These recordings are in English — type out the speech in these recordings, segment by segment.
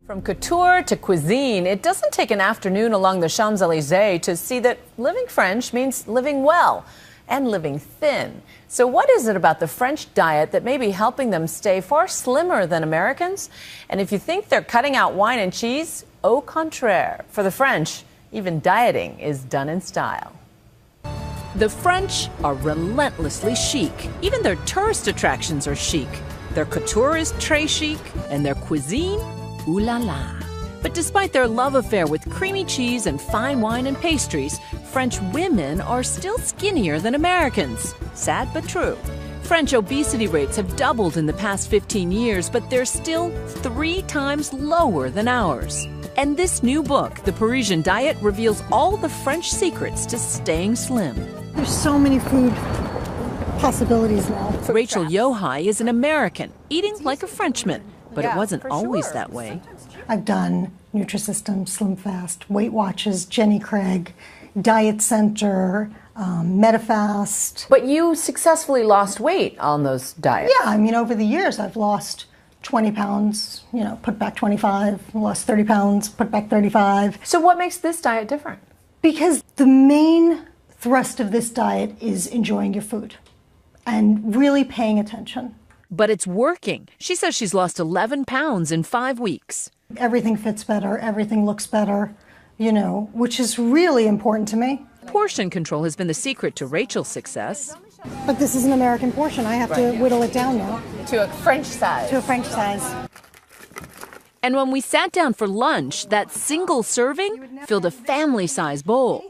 From couture to cuisine, it doesn't take an afternoon along the Champs-Élysées to see that living French means living well and living thin. So what is it about the French diet that may be helping them stay far slimmer than Americans? And if you think they're cutting out wine and cheese, au contraire. For the French, even dieting is done in style. The French are relentlessly chic. Even their tourist attractions are chic. Their couture is très chic, and their cuisine, ooh la la. But despite their love affair with creamy cheese and fine wine and pastries, French women are still skinnier than Americans. Sad but true. French obesity rates have doubled in the past 15 years, but they're still 3 times lower than ours. And this new book, The Parisian Diet, reveals all the French secrets to staying slim. There's so many food possibilities now. Rachel Yohai is an American, eating like a Frenchman, but it wasn't always that way. I've done Nutrisystem, Slim Fast, Weight Watchers, Jenny Craig, Diet Center, MetaFast. But you successfully lost weight on those diets. Yeah, I mean, over the years, I've lost 20 pounds, put back 25, lost 30 pounds, put back 35. So what makes this diet different? Because the main thrust of this diet is enjoying your food and really paying attention. But it's working. She says she's lost 11 pounds in 5 weeks. Everything fits better, everything looks better, which is really important to me. Portion control has been the secret to Rachel's success. But this is an American portion. I have to whittle it down now. To a French size. To a French size. And when we sat down for lunch, that single serving filled a family-sized bowl.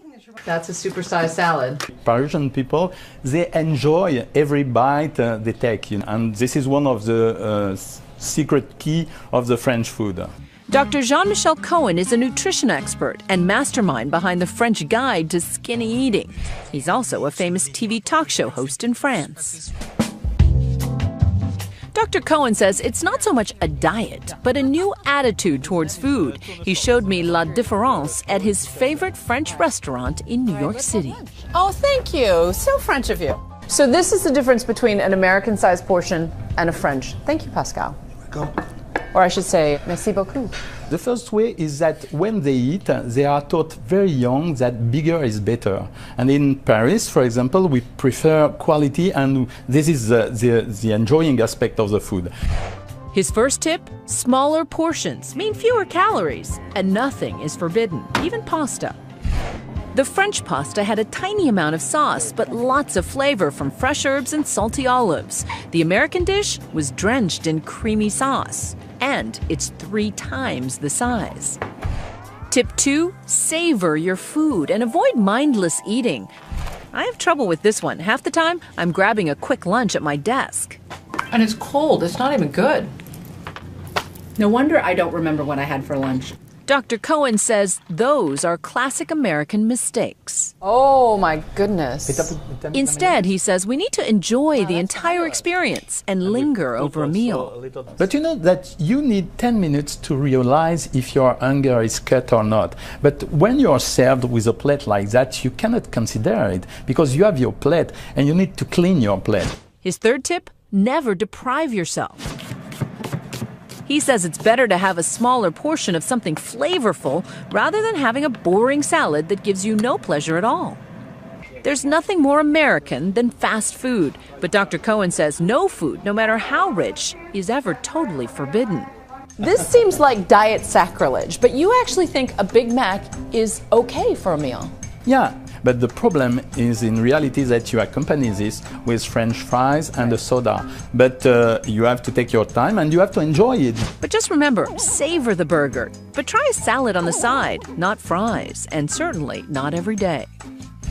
That's a supersized salad. Parisian people, they enjoy every bite they take, and this is one of the secret key of the French food. Dr. Jean-Michel Cohen is a nutrition expert and mastermind behind the French Guide to Skinny Eating. He's also a famous TV talk show host in France. Dr. Cohen says it's not so much a diet, but a new attitude towards food. He showed me La Différence at his favorite French restaurant in New York City. Oh, thank you. So French of you. So this is the difference between an American-sized portion and a French. Thank you, Pascal. Go. Or I should say, merci beaucoup. The first way is that when they eat, they are taught very young that bigger is better. And in Paris, for example, we prefer quality, and this is the enjoying aspect of the food. His first tip, smaller portions mean fewer calories, and nothing is forbidden, even pasta. The French pasta had a tiny amount of sauce, but lots of flavor from fresh herbs and salty olives. The American dish was drenched in creamy sauce, and it's 3 times the size. Tip 2, savor your food and avoid mindless eating. I have trouble with this one. Half the time, I'm grabbing a quick lunch at my desk. And it's cold. It's not even good. No wonder I don't remember what I had for lunch. Dr. Cohen says those are classic American mistakes. Oh, my goodness. Instead, he says we need to enjoy the entire experience and linger over a meal. But you know that you need 10 minutes to realize if your hunger is cut or not. But when you're served with a plate like that, you cannot consider it because you have your plate and you need to clean your plate. His third tip, never deprive yourself. He says it's better to have a smaller portion of something flavorful rather than having a boring salad that gives you no pleasure at all. There's nothing more American than fast food, but Dr. Cohen says no food, no matter how rich, is ever totally forbidden. This seems like diet sacrilege, but you actually think a Big Mac is okay for a meal. Yeah, but the problem is in reality that you accompany this with French fries and a soda. But you have to take your time and you have to enjoy it. But just remember, savor the burger. But try a salad on the side, not fries, and certainly not every day.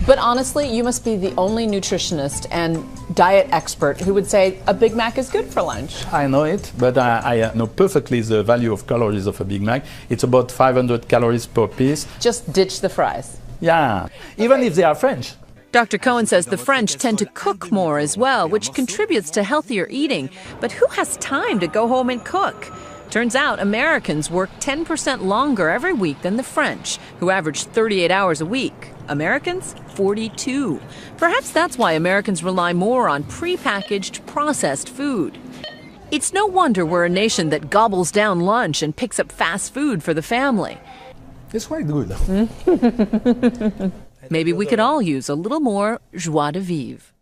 But honestly, you must be the only nutritionist and diet expert who would say a Big Mac is good for lunch. I know it, but I know perfectly the value of calories of a Big Mac. It's about 500 calories per piece. Just ditch the fries. Yeah, even if they are French. Dr. Cohen says the French tend to cook more as well, which contributes to healthier eating. But who has time to go home and cook? Turns out Americans work 10% longer every week than the French, who average 38 hours a week. Americans, 42. Perhaps that's why Americans rely more on prepackaged, processed food. It's no wonder we're a nation that gobbles down lunch and picks up fast food for the family. It's quite good. Maybe we could all use a little more joie de vivre.